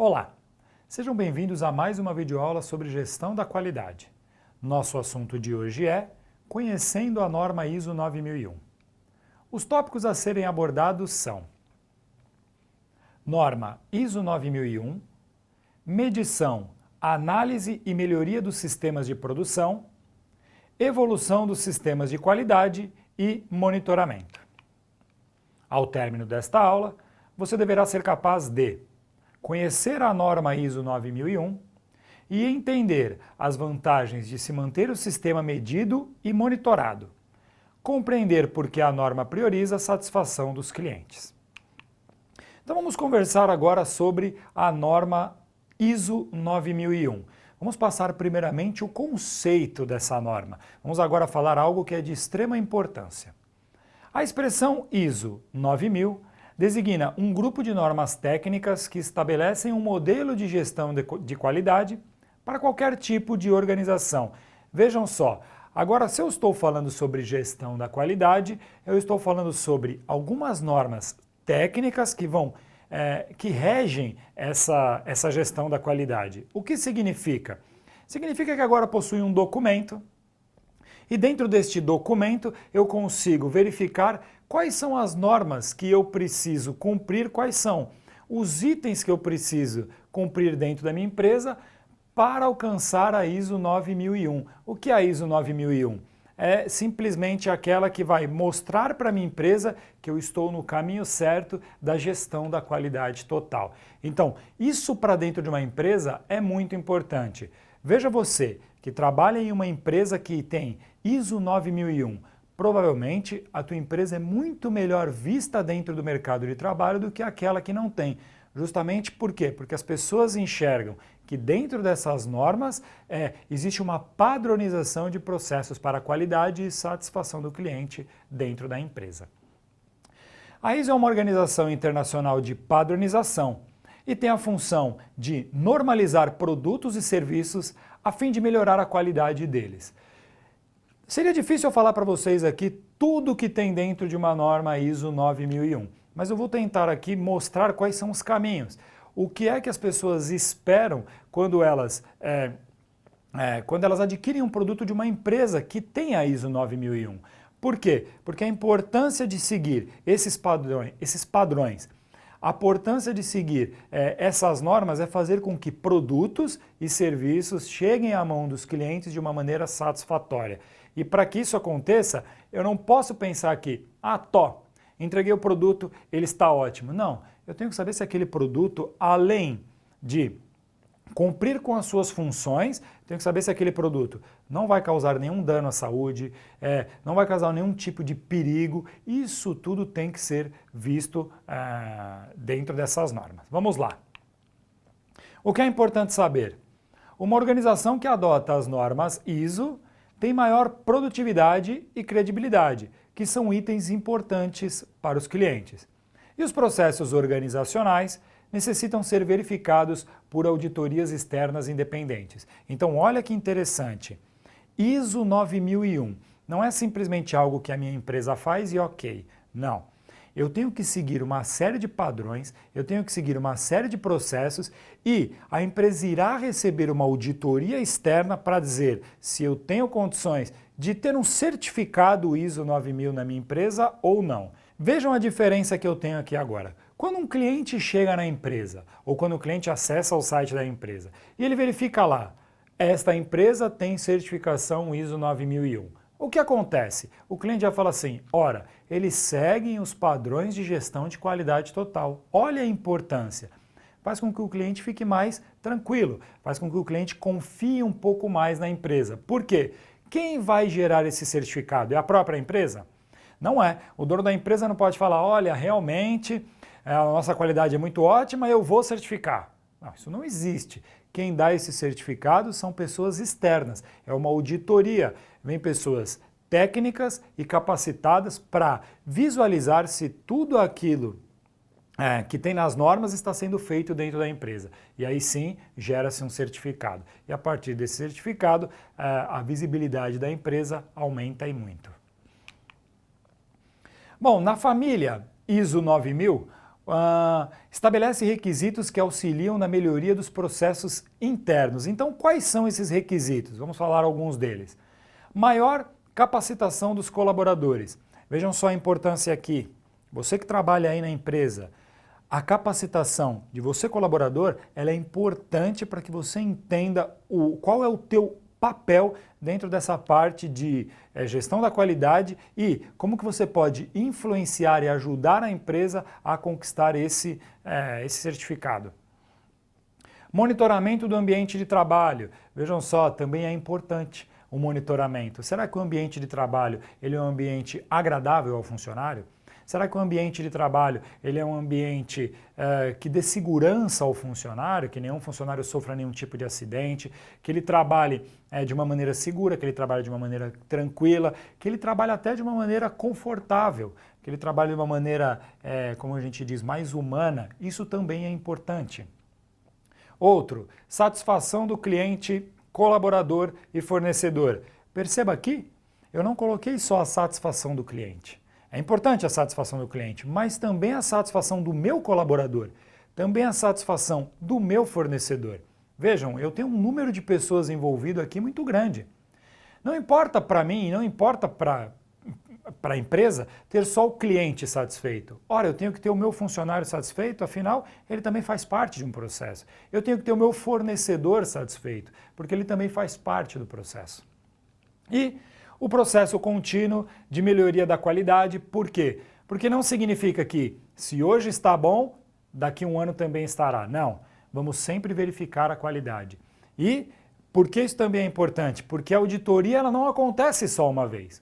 Olá, sejam bem-vindos a mais uma videoaula sobre gestão da qualidade. Nosso assunto de hoje é Conhecendo a norma ISO 9001. Os tópicos a serem abordados são norma ISO 9001, medição, análise e melhoria dos sistemas de produção, evolução dos sistemas de qualidade e monitoramento. Ao término desta aula, você deverá ser capaz de conhecer a norma ISO 9001 e entender as vantagens de se manter o sistema medido e monitorado, compreender por que a norma prioriza a satisfação dos clientes. Então vamos conversar agora sobre a norma ISO 9001. Vamos passar primeiramente o conceito dessa norma. Vamos agora falar algo que é de extrema importância. A expressão ISO 9000 designa um grupo de normas técnicas que estabelecem um modelo de gestão de qualidade para qualquer tipo de organização. Vejam só, agora se eu estou falando sobre gestão da qualidade, eu estou falando sobre algumas normas técnicas que regem essa gestão da qualidade. O que significa? Significa que agora possui um documento e dentro deste documento eu consigo verificar quais são as normas que eu preciso cumprir, quais são os itens que eu preciso cumprir dentro da minha empresa para alcançar a ISO 9001. O que é a ISO 9001? É simplesmente aquela que vai mostrar para a minha empresa que eu estou no caminho certo da gestão da qualidade total. Então, isso para dentro de uma empresa é muito importante. Veja você que trabalha em uma empresa que tem ISO 9001, provavelmente a tua empresa é muito melhor vista dentro do mercado de trabalho do que aquela que não tem. Justamente por quê? Porque as pessoas enxergam que dentro dessas normas existe uma padronização de processos para a qualidade e satisfação do cliente dentro da empresa. A ISO é uma organização internacional de padronização e tem a função de normalizar produtos e serviços a fim de melhorar a qualidade deles. Seria difícil eu falar para vocês aqui tudo que tem dentro de uma norma ISO 9001, mas eu vou tentar aqui mostrar quais são os caminhos. O que é que as pessoas esperam quando elas adquirem um produto de uma empresa que tem a ISO 9001. Por quê? Porque a importância de seguir esses padrões, a importância de seguir essas normas é fazer com que produtos e serviços cheguem à mão dos clientes de uma maneira satisfatória. E para que isso aconteça, eu não posso pensar que, entreguei o produto, ele está ótimo. Não, eu tenho que saber se aquele produto, além de cumprir com as suas funções, tenho que saber se aquele produto não vai causar nenhum dano à saúde, não vai causar nenhum tipo de perigo. Isso tudo tem que ser visto dentro dessas normas. Vamos lá. O que é importante saber? Uma organização que adota as normas ISO tem maior produtividade e credibilidade, que são itens importantes para os clientes. E os processos organizacionais necessitam ser verificados por auditorias externas independentes. Então, olha que interessante. ISO 9001 não é simplesmente algo que a minha empresa faz e ok. Não. Eu tenho que seguir uma série de padrões, eu tenho que seguir uma série de processos e a empresa irá receber uma auditoria externa para dizer se eu tenho condições de ter um certificado ISO 9000 na minha empresa ou não. Vejam a diferença que eu tenho aqui agora. Quando um cliente chega na empresa ou quando o cliente acessa o site da empresa e ele verifica lá, esta empresa tem certificação ISO 9001. O que acontece? O cliente já fala assim, ora, eles seguem os padrões de gestão de qualidade total. Olha a importância. Faz com que o cliente fique mais tranquilo, faz com que o cliente confie um pouco mais na empresa. Por quê? Quem vai gerar esse certificado? É a própria empresa? Não é. O dono da empresa não pode falar, olha, realmente a nossa qualidade é muito ótima, eu vou certificar. Não, isso não existe. Quem dá esse certificado são pessoas externas, é uma auditoria. Vem pessoas técnicas e capacitadas para visualizar se tudo aquilo que tem nas normas está sendo feito dentro da empresa. E aí sim, gera-se um certificado. E a partir desse certificado, a visibilidade da empresa aumenta e muito. Bom, na família ISO 9000, Estabelece requisitos que auxiliam na melhoria dos processos internos. Então, quais são esses requisitos? Vamos falar alguns deles. Maior capacitação dos colaboradores. Vejam só a importância aqui. Você que trabalha aí na empresa, a capacitação de você colaborador, ela é importante para que você entenda qual é o teu papel dentro dessa parte de gestão da qualidade e como que você pode influenciar e ajudar a empresa a conquistar esse certificado. Monitoramento do ambiente de trabalho. Vejam só, também é importante o monitoramento. Será que o ambiente de trabalho ele é um ambiente agradável ao funcionário? Será que o ambiente de trabalho ele é um ambiente que dê segurança ao funcionário, que nenhum funcionário sofra nenhum tipo de acidente, que ele trabalhe de uma maneira segura, que ele trabalhe de uma maneira tranquila, que ele trabalhe até de uma maneira confortável, que ele trabalhe de uma maneira, como a gente diz, mais humana? Isso também é importante. Outro, satisfação do cliente, colaborador e fornecedor. Perceba aqui, eu não coloquei só a satisfação do cliente. É importante a satisfação do cliente, mas também a satisfação do meu colaborador, também a satisfação do meu fornecedor. Vejam, eu tenho um número de pessoas envolvido aqui muito grande. Não importa para mim, não importa para a empresa ter só o cliente satisfeito. Ora, eu tenho que ter o meu funcionário satisfeito, afinal, ele também faz parte de um processo. Eu tenho que ter o meu fornecedor satisfeito, porque ele também faz parte do processo. E o processo contínuo de melhoria da qualidade, por quê? Porque não significa que se hoje está bom, daqui a um ano também estará. Não, vamos sempre verificar a qualidade. E por que isso também é importante? Porque a auditoria ela não acontece só uma vez.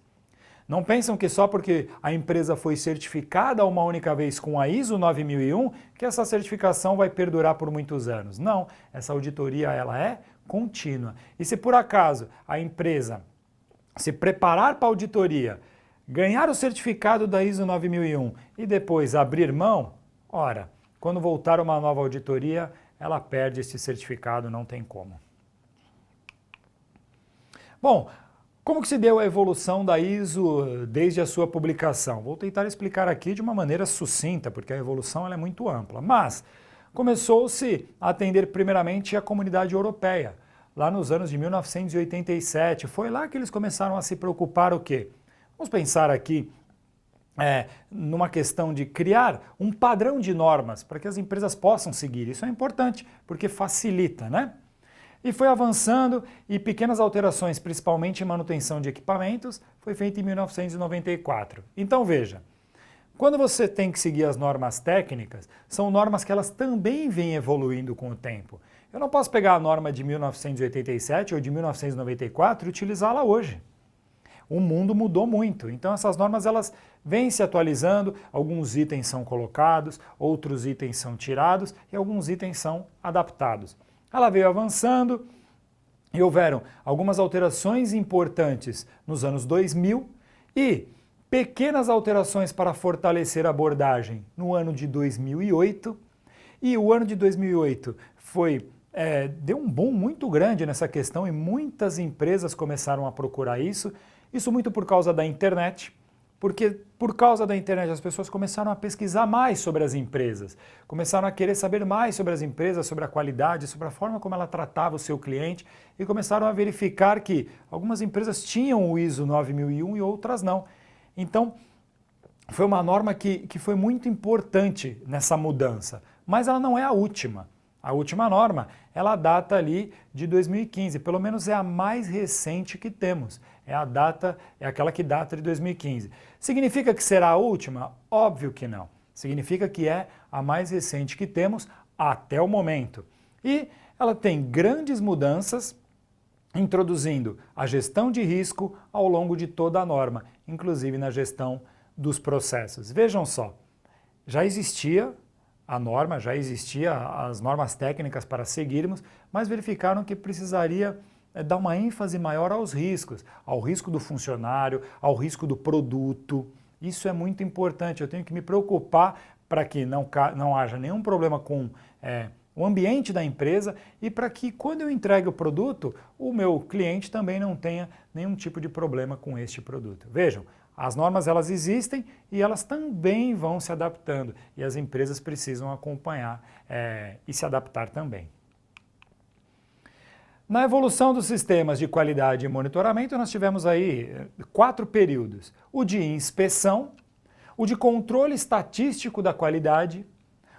Não pensam que só porque a empresa foi certificada uma única vez com a ISO 9001 que essa certificação vai perdurar por muitos anos. Não, essa auditoria ela é contínua. E se por acaso a empresa se preparar para a auditoria, ganhar o certificado da ISO 9001 e depois abrir mão, ora, quando voltar uma nova auditoria, ela perde esse certificado, não tem como. Bom, como que se deu a evolução da ISO desde a sua publicação? Vou tentar explicar aqui de uma maneira sucinta, porque a evolução ela é muito ampla, mas começou-se a atender primeiramente a comunidade europeia. Lá nos anos de 1987, foi lá que eles começaram a se preocupar o quê? Vamos pensar aqui numa questão de criar um padrão de normas para que as empresas possam seguir. Isso é importante, porque facilita, né? E foi avançando e pequenas alterações, principalmente em manutenção de equipamentos, foi feita em 1994. Então veja, quando você tem que seguir as normas técnicas, são normas que elas também vêm evoluindo com o tempo. Eu não posso pegar a norma de 1987 ou de 1994 e utilizá-la hoje. O mundo mudou muito, então essas normas elas vêm se atualizando, alguns itens são colocados, outros itens são tirados e alguns itens são adaptados. Ela veio avançando e houveram algumas alterações importantes nos anos 2000 e pequenas alterações para fortalecer a abordagem no ano de 2008. E o ano de 2008 deu um boom muito grande nessa questão e muitas empresas começaram a procurar isso. Isso muito por causa da internet, porque por causa da internet as pessoas começaram a pesquisar mais sobre as empresas, começaram a querer saber mais sobre as empresas, sobre a qualidade, sobre a forma como ela tratava o seu cliente e começaram a verificar que algumas empresas tinham o ISO 9001 e outras não. Então, foi uma norma que foi muito importante nessa mudança, mas ela não é a última. A última norma, ela data ali de 2015, pelo menos é a mais recente que temos. É aquela que data de 2015. Significa que será a última? Óbvio que não. Significa que é a mais recente que temos até o momento. E ela tem grandes mudanças, introduzindo a gestão de risco ao longo de toda a norma, inclusive na gestão dos processos. Vejam só, já existia a norma, já existia as normas técnicas para seguirmos, mas verificaram que precisaria dar uma ênfase maior aos riscos, ao risco do funcionário, ao risco do produto. Isso é muito importante, eu tenho que me preocupar para que não haja nenhum problema com o ambiente da empresa e para que quando eu entregue o produto, o meu cliente também não tenha nenhum tipo de problema com este produto. Vejam, As normas elas existem e elas também vão se adaptando e as empresas precisam acompanhar e se adaptar também. Na evolução dos sistemas de qualidade e monitoramento, nós tivemos aí 4 períodos. O de inspeção, o de controle estatístico da qualidade,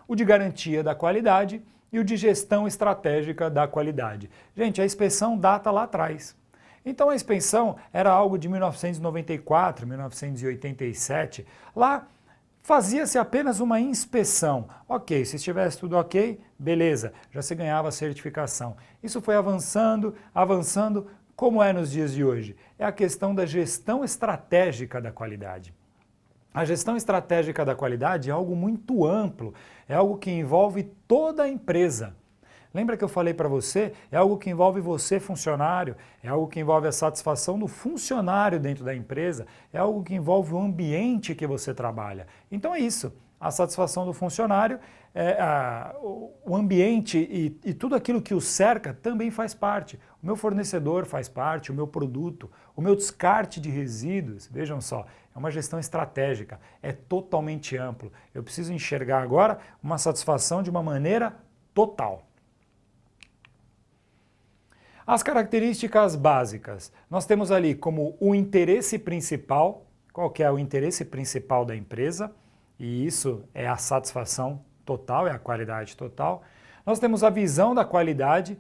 o de garantia da qualidade e o de gestão estratégica da qualidade. Gente, a inspeção data lá atrás. Então a inspeção era algo de 1994, 1987. Lá fazia-se apenas uma inspeção. Ok, se estivesse tudo ok, beleza, já se ganhava a certificação. Isso foi avançando, avançando, como é nos dias de hoje. É a questão da gestão estratégica da qualidade. A gestão estratégica da qualidade é algo muito amplo, é algo que envolve toda a empresa. Lembra que eu falei para você? É algo que envolve você, funcionário, é algo que envolve a satisfação do funcionário dentro da empresa, é algo que envolve o ambiente que você trabalha. Então é isso, a satisfação do funcionário, o ambiente e tudo aquilo que o cerca também faz parte. O meu fornecedor faz parte, o meu produto, o meu descarte de resíduos, vejam só, é uma gestão estratégica, é totalmente amplo. Eu preciso enxergar agora uma satisfação de uma maneira total. As características básicas, nós temos ali como o interesse principal, qual que é o interesse principal da empresa, e isso é a satisfação total, é a qualidade total. Nós temos a visão da qualidade,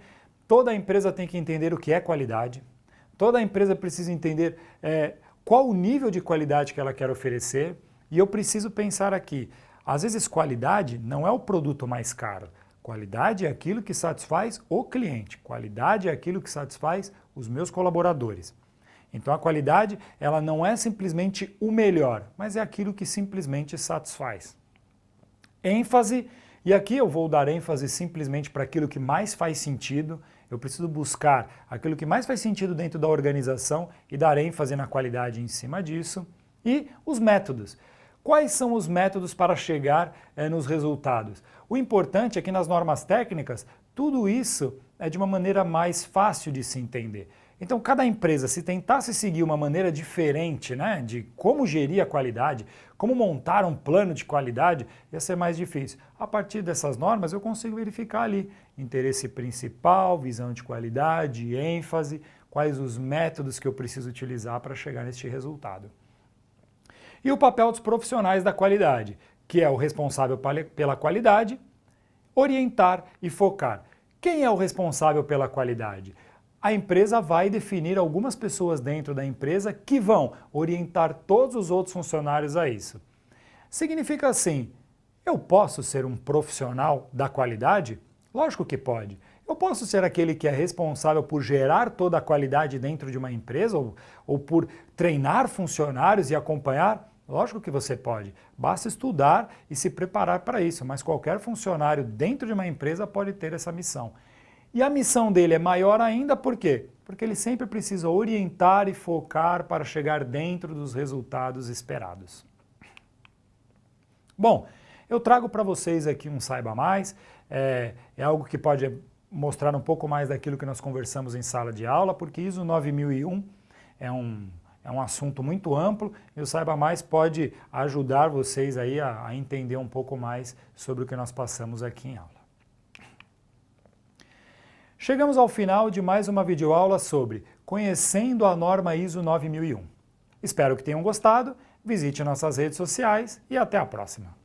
toda empresa tem que entender o que é qualidade, toda empresa precisa entender qual o nível de qualidade que ela quer oferecer, e eu preciso pensar aqui, às vezes qualidade não é o produto mais caro, qualidade é aquilo que satisfaz o cliente, qualidade é aquilo que satisfaz os meus colaboradores. Então a qualidade, ela não é simplesmente o melhor, mas é aquilo que simplesmente satisfaz. ênfase, e aqui eu vou dar ênfase simplesmente para aquilo que mais faz sentido, eu preciso buscar aquilo que mais faz sentido dentro da organização e dar ênfase na qualidade em cima disso. E os métodos. Quais são os métodos para chegar nos resultados? O importante é que nas normas técnicas, tudo isso é de uma maneira mais fácil de se entender. Então, cada empresa, se tentasse seguir uma maneira diferente, né, de como gerir a qualidade, como montar um plano de qualidade, ia ser mais difícil. A partir dessas normas, eu consigo verificar ali interesse principal, visão de qualidade, ênfase, quais os métodos que eu preciso utilizar para chegar neste resultado. E o papel dos profissionais da qualidade, que é o responsável pela qualidade, orientar e focar. Quem é o responsável pela qualidade? A empresa vai definir algumas pessoas dentro da empresa que vão orientar todos os outros funcionários a isso. Significa assim, eu posso ser um profissional da qualidade? Lógico que pode. Eu posso ser aquele que é responsável por gerar toda a qualidade dentro de uma empresa ou por treinar funcionários e acompanhar? Lógico que você pode. Basta estudar e se preparar para isso, mas qualquer funcionário dentro de uma empresa pode ter essa missão. E a missão dele é maior ainda por quê? Porque ele sempre precisa orientar e focar para chegar dentro dos resultados esperados. Bom, eu trago para vocês aqui um Saiba Mais, é algo que pode mostrar um pouco mais daquilo que nós conversamos em sala de aula, porque ISO 9001 é um assunto muito amplo e o Saiba Mais pode ajudar vocês aí a entender um pouco mais sobre o que nós passamos aqui em aula. Chegamos ao final de mais uma videoaula sobre Conhecendo a norma ISO 9001. Espero que tenham gostado, visite nossas redes sociais e até a próxima.